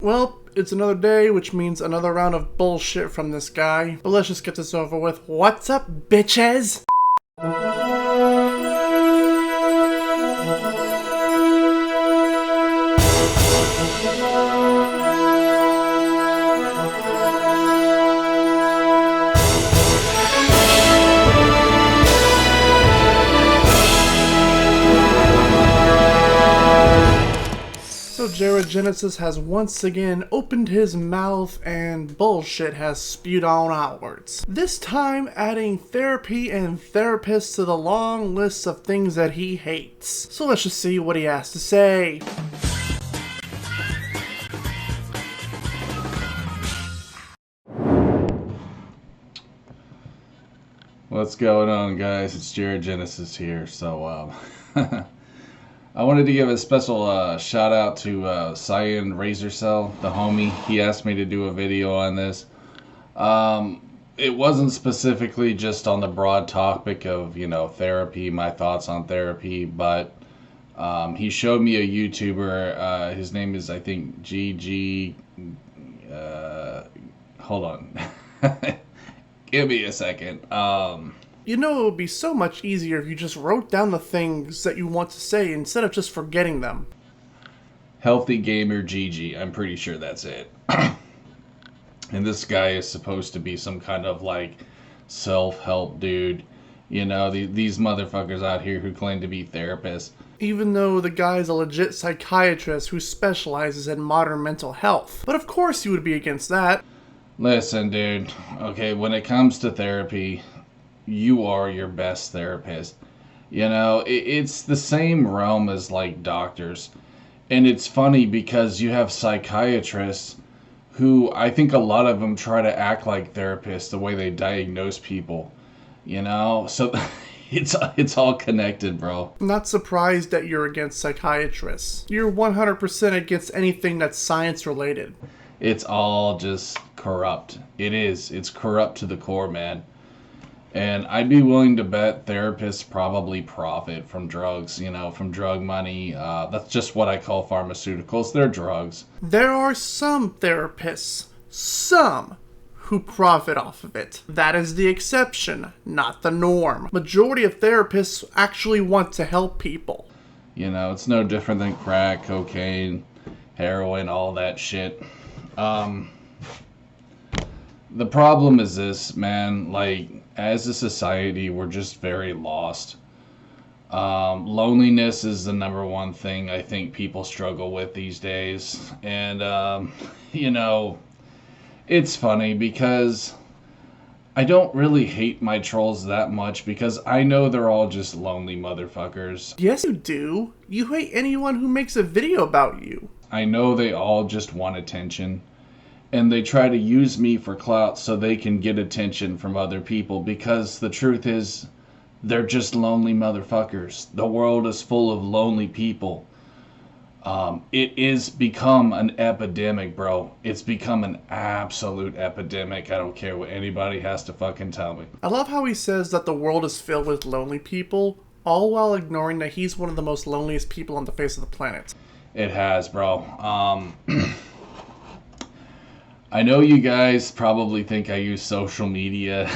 Well, it's another day, which means another round of bullshit from this guy. But let's just get this over with. What's up, bitches? So Jared Genesis has once again opened his mouth and bullshit has spewed on outwards. This time adding therapy and therapists to the long list of things that he hates. So let's just see what he has to say. What's going on, guys? It's Jared Genesis here. So I wanted to give a special shout out to Cyan Razor Cell, the homie. He asked me to do a video on this. It wasn't specifically just on the broad topic of, therapy, my thoughts on therapy, but he showed me a YouTuber. His name is, I think, GG. Hold on. Give me a second. You know, it would be so much easier if you just wrote down the things that you want to say instead of just forgetting them. Healthy Gamer GG. I'm pretty sure that's it. And this guy is supposed to be some kind of self-help dude. These motherfuckers out here who claim to be therapists. Even though the guy's a legit psychiatrist who specializes in modern mental health. But of course you would be against that. Listen, dude. Okay, when it comes to therapy, you are your best therapist. It's the same realm as doctors. And it's funny because you have psychiatrists who I think a lot of them try to act like therapists the way they diagnose people. So it's all connected, bro. I'm not surprised that you're against psychiatrists. You're 100% against anything that's science related. It's all just corrupt. It is. It's corrupt to the core, man. And I'd be willing to bet therapists probably profit from drugs, from drug money. That's just what I call pharmaceuticals. They're drugs. There are some therapists, who profit off of it. That is the exception, not the norm. Majority of therapists actually want to help people. It's no different than crack, cocaine, heroin, all that shit. The problem is this, man, as a society, we're just very lost. Loneliness is the number one thing I think people struggle with these days. And, it's funny because I don't really hate my trolls that much because I know they're all just lonely motherfuckers. Yes, you do. You hate anyone who makes a video about you. I know they all just want attention. And they try to use me for clout so they can get attention from other people because the truth is, they're just lonely motherfuckers. The world is full of lonely people. It is become an epidemic, bro. It's become an absolute epidemic. I don't care what anybody has to fucking tell me. I love how he says that the world is filled with lonely people, all while ignoring that he's one of the most loneliest people on the face of the planet. It has, bro. I know you guys probably think I use social media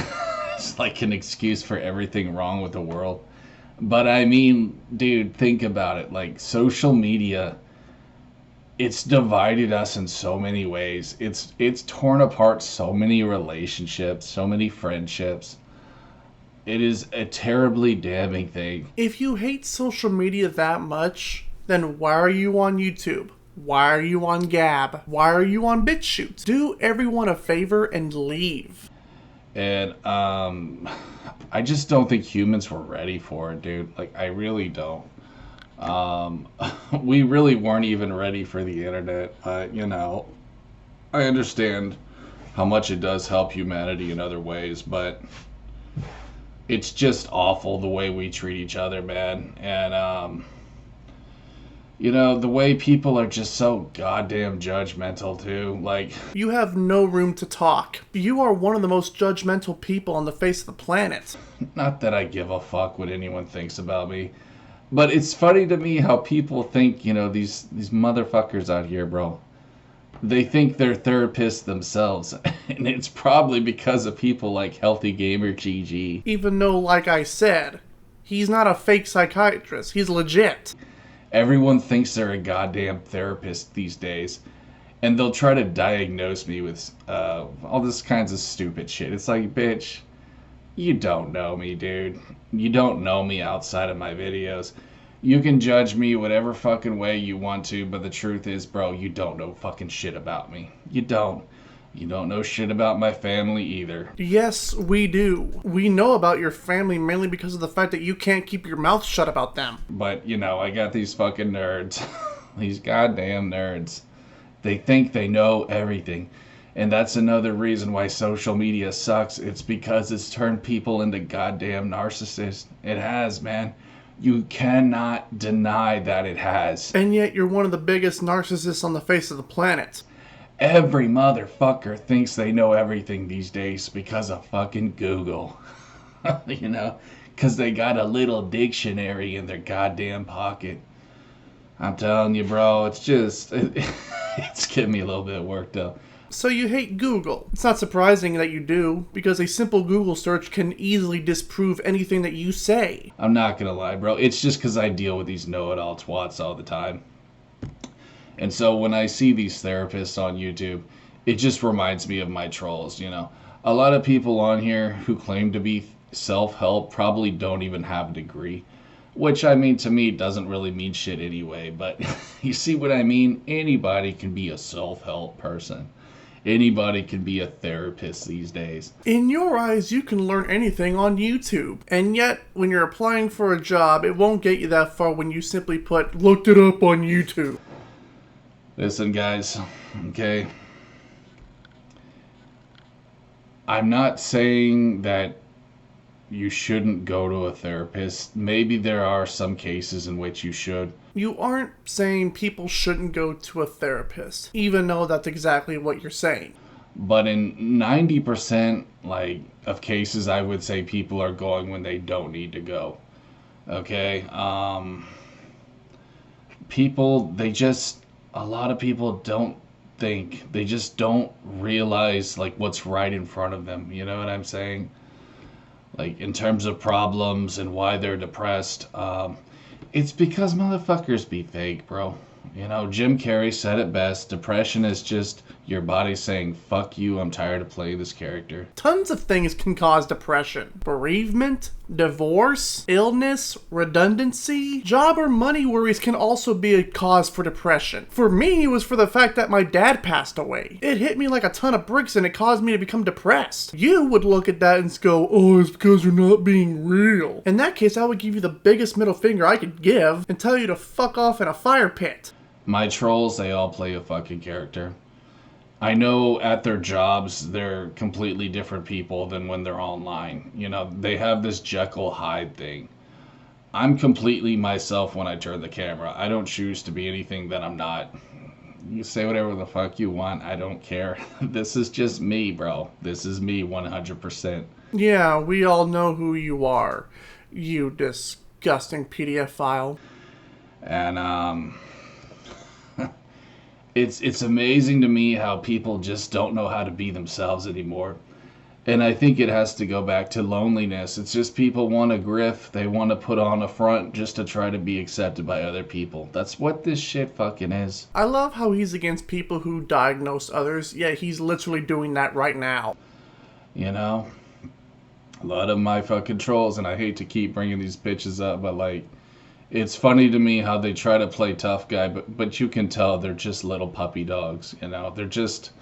as an excuse for everything wrong with the world. But I mean, dude, think about it. Social media, it's divided us in so many ways. It's torn apart so many relationships, so many friendships. It is a terribly damning thing. If you hate social media that much, then why are you on YouTube? Why are you on Gab? Why are you on BitChute? Do everyone a favor and leave. And I just don't think humans were ready for it, dude. I really don't. We really weren't even ready for the internet. I understand how much it does help humanity in other ways, but it's just awful the way we treat each other, man. And the way people are just so goddamn judgmental, too. You have no room to talk. You are one of the most judgmental people on the face of the planet. Not that I give a fuck what anyone thinks about me. But it's funny to me how people think, these motherfuckers out here, bro. They think they're therapists themselves, and it's probably because of people like Healthy Gamer GG. Even though, like I said, he's not a fake psychiatrist. He's legit. Everyone thinks they're a goddamn therapist these days, and they'll try to diagnose me with all this kinds of stupid shit. It's like, bitch, you don't know me, dude. You don't know me outside of my videos. You can judge me whatever fucking way you want to, but the truth is, bro, you don't know fucking shit about me. You don't. You don't know shit about my family either. Yes, we do. We know about your family mainly because of the fact that you can't keep your mouth shut about them. But, you know, I got these fucking nerds. These goddamn nerds. They think they know everything. And that's another reason why social media sucks. It's because it's turned people into goddamn narcissists. It has, man. You cannot deny that it has. And yet you're one of the biggest narcissists on the face of the planet. Every motherfucker thinks they know everything these days because of fucking Google. You know? Because they got a little dictionary in their goddamn pocket. I'm telling you, bro, it's just... it's getting me a little bit worked up. So you hate Google. It's not surprising that you do, because a simple Google search can easily disprove anything that you say. I'm not gonna lie, bro. It's just because I deal with these know-it-all twats all the time. And so when I see these therapists on YouTube, it just reminds me of my trolls, you know. A lot of people on here who claim to be self-help probably don't even have a degree. Which, I mean, to me, doesn't really mean shit anyway. But you see what I mean? Anybody can be a self-help person. Anybody can be a therapist these days. In your eyes, you can learn anything on YouTube. And yet, when you're applying for a job, it won't get you that far when you simply put, looked it up on YouTube. Listen, guys, okay? I'm not saying that you shouldn't go to a therapist. Maybe there are some cases in which you should. You aren't saying people shouldn't go to a therapist, even though that's exactly what you're saying. But in 90% of cases, I would say people are going when they don't need to go. Okay? A lot of people don't think. They just don't realize, what's right in front of them. You know what I'm saying? In terms of problems and why they're depressed. It's because motherfuckers be fake, bro. You know, Jim Carrey said it best. Depression is just your body saying, fuck you, I'm tired of playing this character. Tons of things can cause depression. Bereavement, divorce, illness, redundancy, job or money worries can also be a cause for depression. For me, it was for the fact that my dad passed away. It hit me like a ton of bricks and it caused me to become depressed. You would look at that and go, oh, it's because you're not being real. In that case, I would give you the biggest middle finger I could give and tell you to fuck off in a fire pit. My trolls, they all play a fucking character. I know at their jobs, they're completely different people than when they're online. You know, they have this Jekyll Hyde thing. I'm completely myself when I turn the camera. I don't choose to be anything that I'm not. You say whatever the fuck you want. I don't care. This is just me, bro. This is me 100%. Yeah, we all know who you are. You disgusting PDF file. And, It's amazing to me how people just don't know how to be themselves anymore. And I think it has to go back to loneliness. It's just people want to grift. They want to put on a front just to try to be accepted by other people. That's what this shit fucking is. I love how he's against people who diagnose others, yet he's literally doing that right now. You know? A lot of my fucking trolls, and I hate to keep bringing these bitches up, but it's funny to me how they try to play tough guy, but you can tell they're just little puppy dogs, you know? They're just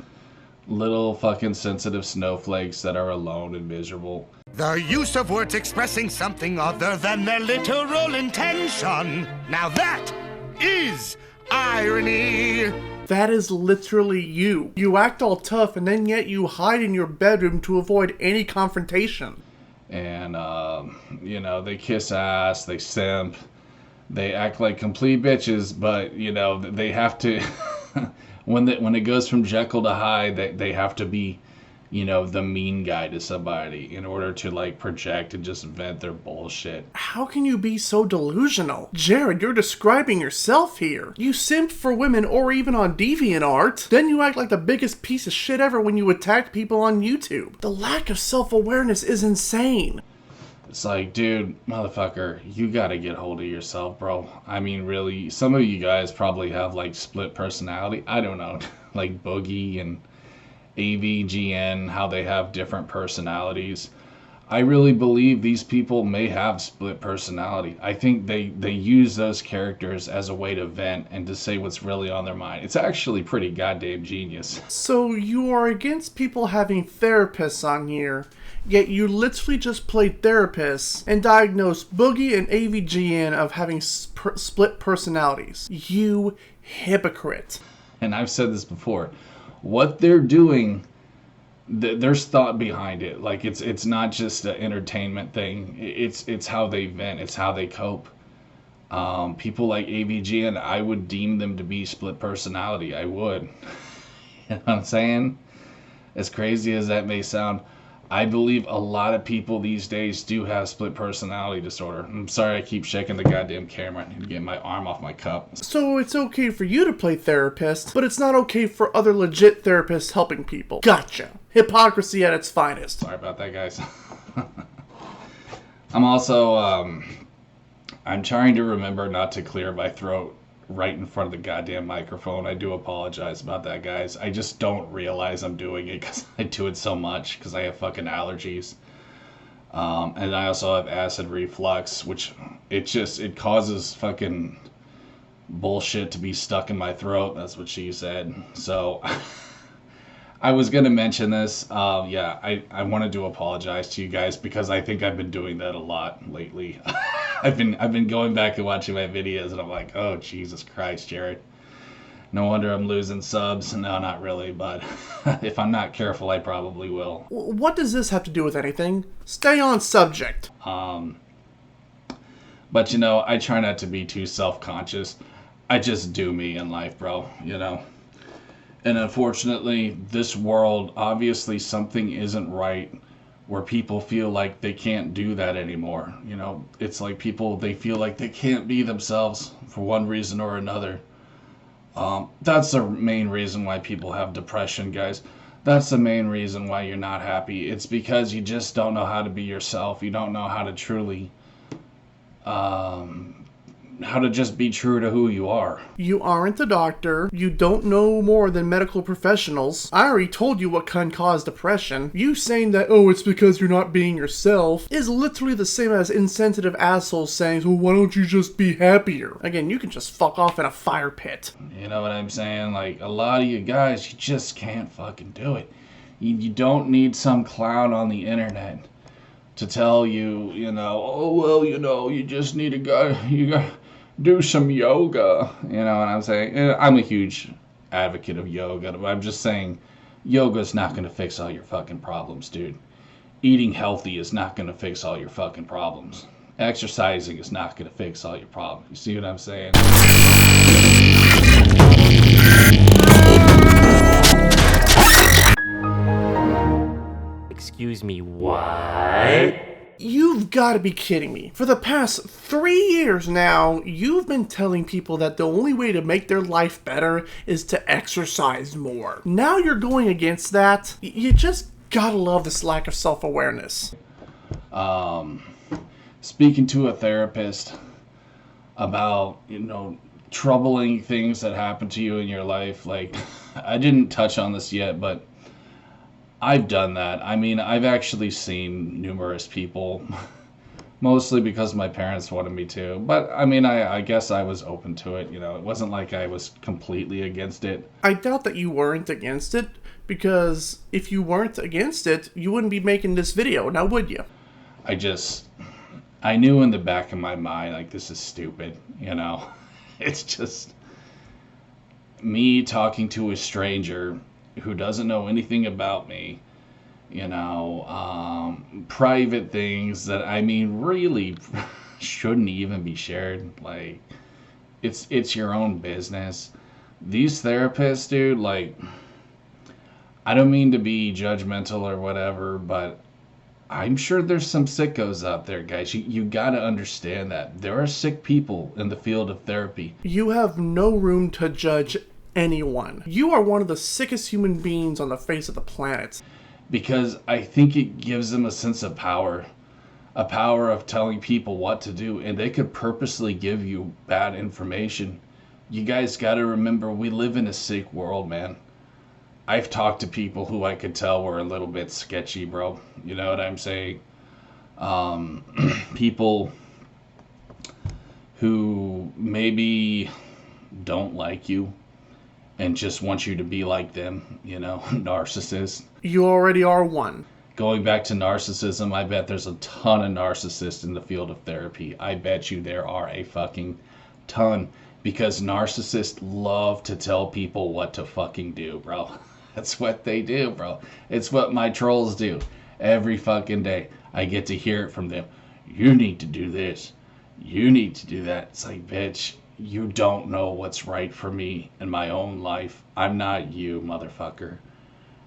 little fucking sensitive snowflakes that are alone and miserable. The use of words expressing something other than their literal intention. Now that is irony. That is literally you. You act all tough and then yet you hide in your bedroom to avoid any confrontation. And, you know, they kiss ass, they simp. They act like complete bitches, but, you know, they have to, when it goes from Jekyll to Hyde, they have to be the mean guy to somebody in order to like project and just vent their bullshit. How can you be so delusional? Jared, you're describing yourself here. You simped for women or even on DeviantArt. Then you act like the biggest piece of shit ever when you attack people on YouTube. The lack of self-awareness is insane. It's like, dude, motherfucker, you gotta get hold of yourself, bro. I mean, really, some of you guys probably have like split personality. I don't know, like Boogie and avgn, how they have different personalities. I really believe these people may have split personality. I think they use those characters as a way to vent and to say what's really on their mind. It's actually pretty goddamn genius. So you are against people having therapists on here, yet you literally just played therapists and diagnosed Boogie and avgn of having split personalities. You hypocrite. And I've said this before. What they're doing, there's thought behind it. Like it's not just an entertainment thing. It's how they vent. It's how they cope. People like avgn, I would deem them to be split personality. I would. You know what I'm saying? As crazy as that may sound, I believe a lot of people these days do have split personality disorder. I'm sorry I keep shaking the goddamn camera and getting my arm off my cup. So it's okay for you to play therapist, but it's not okay for other legit therapists helping people. Gotcha. Hypocrisy at its finest. Sorry about that, guys. I'm also, I'm trying to remember not to clear my throat right in front of the goddamn microphone. I do apologize about that, guys. I just don't realize I'm doing it because I do it so much because I have fucking allergies. And I also have acid reflux, which it causes fucking bullshit to be stuck in my throat. That's what she said. So I was going to mention this. Yeah, I wanted to apologize to you guys because I think I've been doing that a lot lately. I've been going back and watching my videos and I'm like, oh, Jesus Christ, Jared. No wonder I'm losing subs. No, not really, but if I'm not careful, I probably will. What does this have to do with anything? Stay on subject. But I try not to be too self-conscious. I just do me in life, bro, And unfortunately, this world, obviously something isn't right where people feel like they can't do that anymore. It's like they feel like they can't be themselves for one reason or another. That's the main reason why people have depression, guys. That's the main reason why you're not happy. It's because you just don't know how to be yourself. You don't know how to truly, how to just be true to who you are. You aren't a doctor. You don't know more than medical professionals. I already told you what can cause depression. You saying that, oh, it's because you're not being yourself, is literally the same as insensitive assholes saying, well, why don't you just be happier? Again, you can just fuck off in a fire pit. You know what I'm saying? Like, a lot of you guys, you just can't fucking do it. You don't need some clown on the internet to tell you, oh, well, you just need you got do some yoga, what I'm saying? I'm a huge advocate of yoga, but I'm just saying yoga's not going to fix all your fucking problems, dude. Eating healthy is not going to fix all your fucking problems. Exercising is not going to fix all your problems. You see what I'm saying? Excuse me, what? You've got to be kidding me. For the past 3 years now, you've been telling people that the only way to make their life better is to exercise more. Now you're going against that? You just gotta love this lack of self-awareness. Speaking to a therapist about, troubling things that happen to you in your life, like, I didn't touch on this yet, but I've done that. I mean, I've actually seen numerous people, mostly because my parents wanted me to. But, I mean, I guess I was open to it. It wasn't like I was completely against it. I doubt that you weren't against it, because if you weren't against it, you wouldn't be making this video, now would you? I knew in the back of my mind, like, this is stupid, It's just me talking to a stranger who doesn't know anything about me, private things that, really shouldn't even be shared. Like, it's your own business. These therapists, dude, like, I don't mean to be judgmental or whatever, but I'm sure there's some sickos out there, guys. You gotta understand that. There are sick people in the field of therapy. You have no room to judge anyone. You are one of the sickest human beings on the face of the planet. Because I think it gives them a sense of power. A power of telling people what to do, and they could purposely give you bad information. You guys gotta remember, we live in a sick world, man. I've talked to people who I could tell were a little bit sketchy, bro. You know what I'm saying? People who maybe don't like you and just want you to be like them, you know, narcissists. You already are one. Going back to narcissism, I bet there's a ton of narcissists in the field of therapy. I bet you there are a fucking ton. Because narcissists love to tell people what to fucking do, bro. That's what they do, bro. It's what my trolls do. Every fucking day, I get to hear it from them. You need to do this. You need to do that. It's like, bitch, you don't know what's right for me in my own life. I'm not you, motherfucker.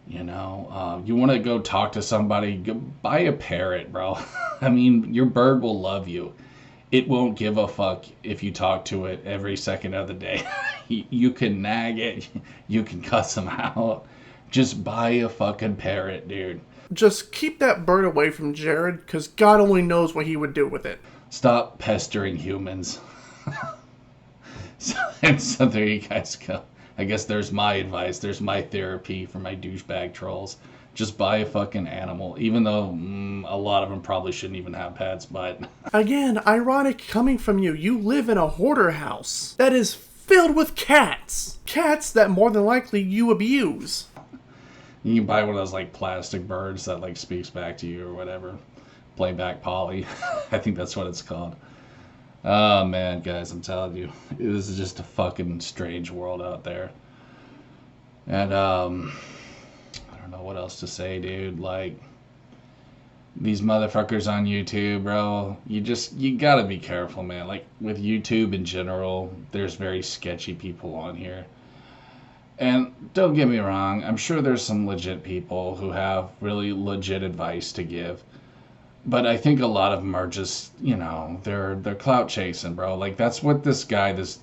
You know, you want to go talk to somebody, go buy a parrot, bro. I mean, your bird will love you. It won't give a fuck if you talk to it every second of the day. You can nag it. You can cuss them out. Just buy a fucking parrot, dude. Just keep that bird away from Jared, because God only knows what he would do with it. Stop pestering humans. So there you guys go. I guess there's my advice. There's my therapy for my douchebag trolls. Just buy a fucking animal, even though a lot of them probably shouldn't even have pets, but... Again, ironic coming from you. You live in a hoarder house that is filled with cats. Cats that more than likely you abuse. You can buy one of those, like, plastic birds that, like, speaks back to you or whatever. Playback Polly. I think that's what it's called. Oh, man, guys, I'm telling you. This is just a fucking strange world out there. And, I don't know what else to say, dude. Like, these motherfuckers on YouTube, bro, you gotta be careful, man. Like, with YouTube in general, there's very sketchy people on here. And don't get me wrong, I'm sure there's some legit people who have really legit advice to give. But I think a lot of them are just, you know, they're clout chasing, bro. Like, that's what this guy, this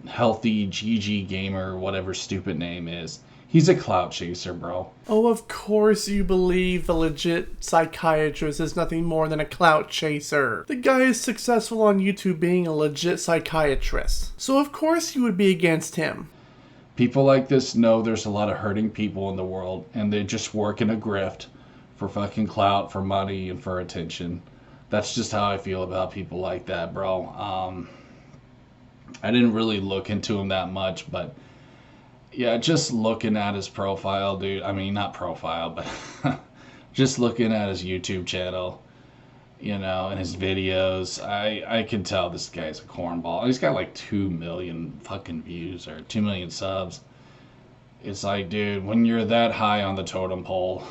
healthy GG gamer, whatever stupid name is. He's a clout chaser, bro. Oh, of course you believe the legit psychiatrist is nothing more than a clout chaser. The guy is successful on YouTube being a legit psychiatrist. So of course you would be against him. People like this know there's a lot of hurting people in the world, and they just work in a grift for fucking clout, for money, and for attention. That's just how I feel about people like that, bro. I didn't really look into him that much, but yeah, just looking at his profile, dude. I mean, not profile, but just looking at his YouTube channel, you know, and his videos, I can tell this guy's a cornball. He's got like 2 million fucking views or 2 million subs. It's like, dude, when you're that high on the totem pole,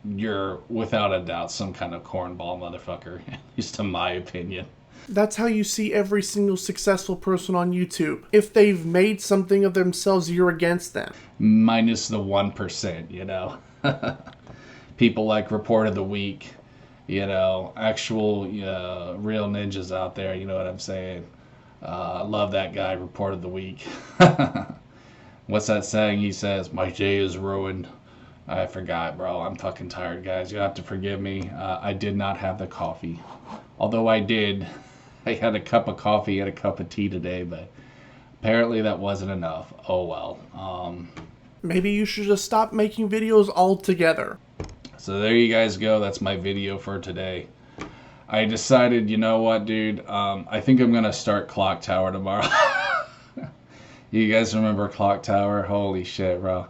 you're without a doubt some kind of cornball motherfucker, at least in my opinion. That's how you see every single successful person on YouTube. If they've made something of themselves, you're against them. Minus the 1%, you know. People like Report of the Week, you know, actual real ninjas out there, you know what I'm saying. I love that guy, Report of the Week. What's that saying he says? My day is ruined. I forgot, bro. I'm fucking tired, guys. You have to forgive me. I did not have the coffee. Although I did. I had a cup of coffee and a cup of tea today, but apparently that wasn't enough. Oh, well. Maybe you should just stop making videos altogether. So there you guys go. That's my video for today. I decided, you know what, dude? I think I'm going to start Clock Tower tomorrow. You guys remember Clock Tower? Holy shit, bro.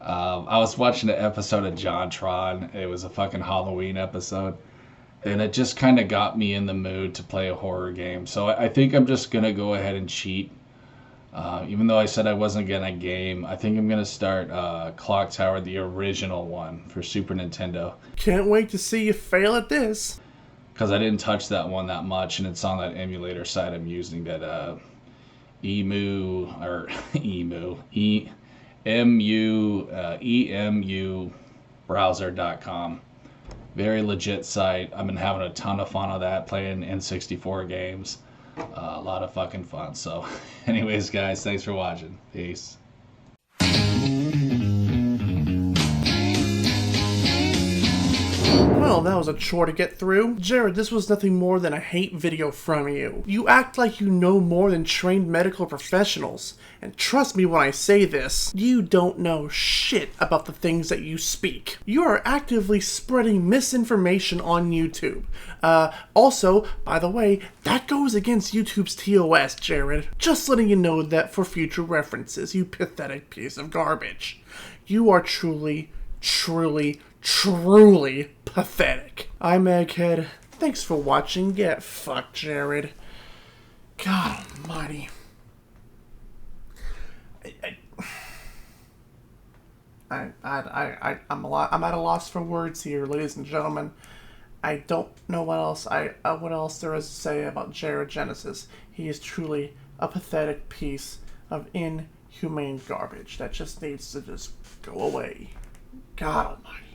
I was watching an episode of JonTron. It was a fucking Halloween episode. And it just kind of got me in the mood to play a horror game. So I think I'm just going to go ahead and cheat. Even though I said I wasn't going to game, I think I'm going to start Clock Tower, the original one for Super Nintendo. Can't wait to see you fail at this. Because I didn't touch that one that much, and it's on that emulator site I'm using, that muemu browser.com. Very legit site. I've been having a ton of fun on that, playing N64 games. A lot of fucking fun. So, anyways, guys, thanks for watching. Peace. Well, that was a chore to get through. Jared, this was nothing more than a hate video from you. You act like you know more than trained medical professionals. And trust me when I say this, you don't know shit about the things that you speak. You are actively spreading misinformation on YouTube. Also, by the way, that goes against YouTube's TOS, Jared. Just letting you know that for future references, you pathetic piece of garbage. You are truly pathetic. I'm Egghead. Thanks for watching. Get fucked, Jared. God almighty. I'm at a loss for words here, ladies and gentlemen. I don't know what else there is to say about Jared Genesis. He is truly a pathetic piece of inhumane garbage that just needs to just go away. God almighty.